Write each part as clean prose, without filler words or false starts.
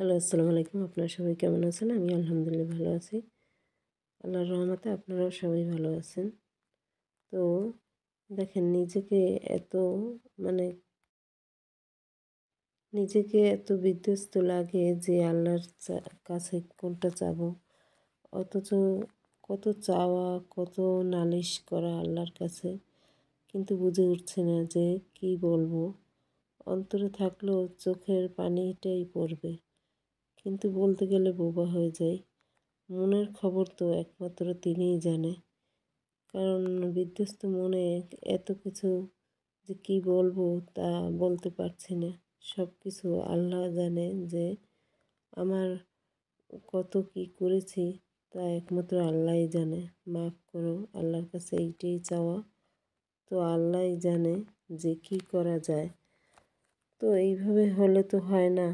Hello, আসসালামু আলাইকুম। আপনারা সবাই কেমন আছেন? আমি আলহামদুলিল্লাহ ভালো আছি। আল্লাহর রহমতে আপনারাও সবাই ভালো আছেন। তো দেখেন এত মানে নিজেকে এত বিধ্বস্ত লাগে যে আল্লাহর কাছে কোনটা চাবো। অথচ কত চাওয়া, কত নালিশ করা আল্লাহর কাছে। কিন্তু বুঝে উঠছে না যে কি বলবো। অন্তরে থাকলেও চোখের পানিটাই পড়বে। কিন্তু বলতে গেলে বোবা হয়ে যাই। মনের খবর তো একমাত্র তিনিই জানে। কারণ বিধ্বস্ত মনে এত কিছু যে কী বলবো তা বলতে পারছি না। সব কিছু আল্লাহ জানে যে আমার কত কী করেছি তা একমাত্র আল্লাহই জানে। মাফ করো, আল্লাহর কাছে এইটাই চাওয়া। তো আল্লাহই জানে যে কী করা যায়। তো এইভাবে হলে তো হয় না।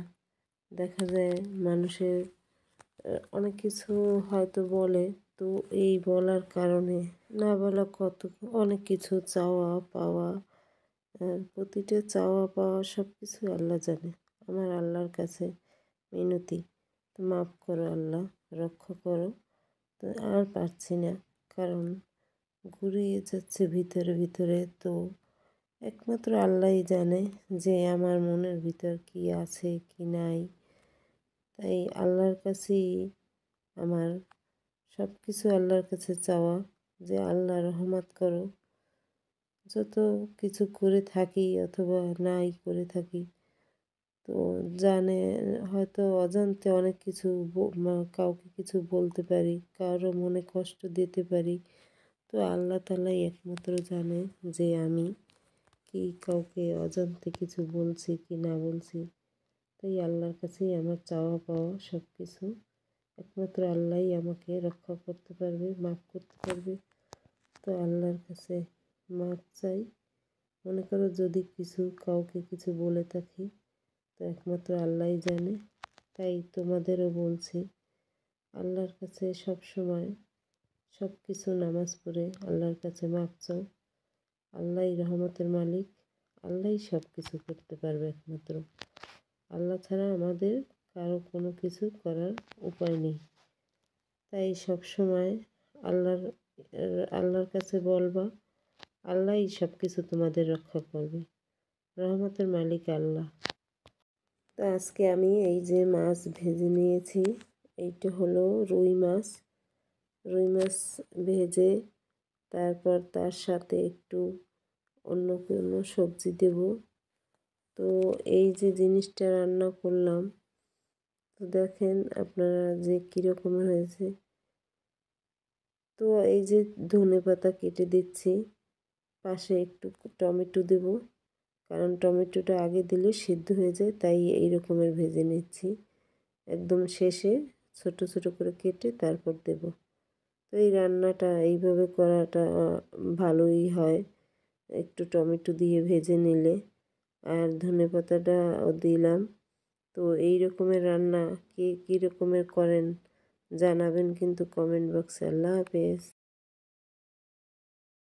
দেখা যায় মানুষের অনেক কিছু হয়তো বলে, তো এই বলার কারণে না বলা অনেক কিছু চাওয়া পাওয়া, প্রতিটা চাওয়া পাওয়া সব কিছু আল্লাহ জানে। আমার আল্লাহর কাছে মিনতি, তো মাফ করো আল্লাহ, রক্ষা করো। তো আর পারছি না, কারণ ঘুরিয়ে যাচ্ছে ভিতরে ভিতরে। তো একমাত্র আল্লাহই জানে যে আমার মনের ভিতর কি আছে কি নাই। তাই আল্লাহর কাছেই আমার সব কিছু আল্লাহর কাছে চাওয়া যে আল্লাহ রহমত করো। যত কিছু করে থাকি অথবা নাই করে থাকি, তো জানে হয়তো অজান্তে অনেক কিছু কাউকে কিছু বলতে পারি, কারো মনে কষ্ট দিতে পারি। তো আল্লাহ তাআলাই একমাত্র জানে যে আমি কি কাউকে অজান্তে কিছু বলছি কি না বলছি। তাই আল্লাহর কাছেই আমার চাওয়া পাওয়া সব কিছু। একমাত্র আল্লাহই আমাকে রক্ষা করতে পারবে, মাফ করতে পারবে। তো আল্লাহর কাছে মাফ চাই। মনে করো যদি কাউকে কিছু বলে থাকি, তো একমাত্র আল্লাহই জানে। তাই তোমাদেরও বলছি, আল্লাহর কাছে সব সময় সব কিছু নামাজ পড়ে আল্লাহর কাছে মাফ চাও। আল্লাহই রহমতের মালিক, আল্লাহই সব কিছু করতে পারবে একমাত্র। আল্লাহ ছাড়া আমাদের কারো কোনো কিছু করার উপায় নেই। তাই সব সময় আল্লাহর আল্লাহর কাছে বলবা, আল্লাহই সব কিছু তোমাদের রক্ষা করবে। রহমতের মালিক আল্লাহ। তো আজকে আমি এই যে মাছ ভেজে নিয়েছি, এইটা হলো রুই মাছ। রুই মাছ ভেজে তারপর তার সাথে একটু অন্য কোনো সবজি দেব। তো এই যে জিনিসটা রান্না করলাম, তো দেখেন আপনারা যে কীরকমের হয়েছে। তো এই যে ধনেপাতা কেটে দিচ্ছি, পাশে একটু টমেটো দেব, কারণ টমেটোটা আগে দিলে সিদ্ধ হয়ে যায়, তাই এই রকমের ভেজে নিচ্ছি। একদম শেষে ছোট ছোট করে কেটে তারপর দেব। তো এই রান্নাটা এইভাবে করাটা ভালোই হয়, একটু টমেটো দিয়ে ভেজে নিলে। আর ধনেপাতাটাও দিলাম। তো এই রকমের রান্না কে কী রকমের করেন জানাবেন কিন্তু কমেন্ট বক্সে। আল্লাহ হাফেজ।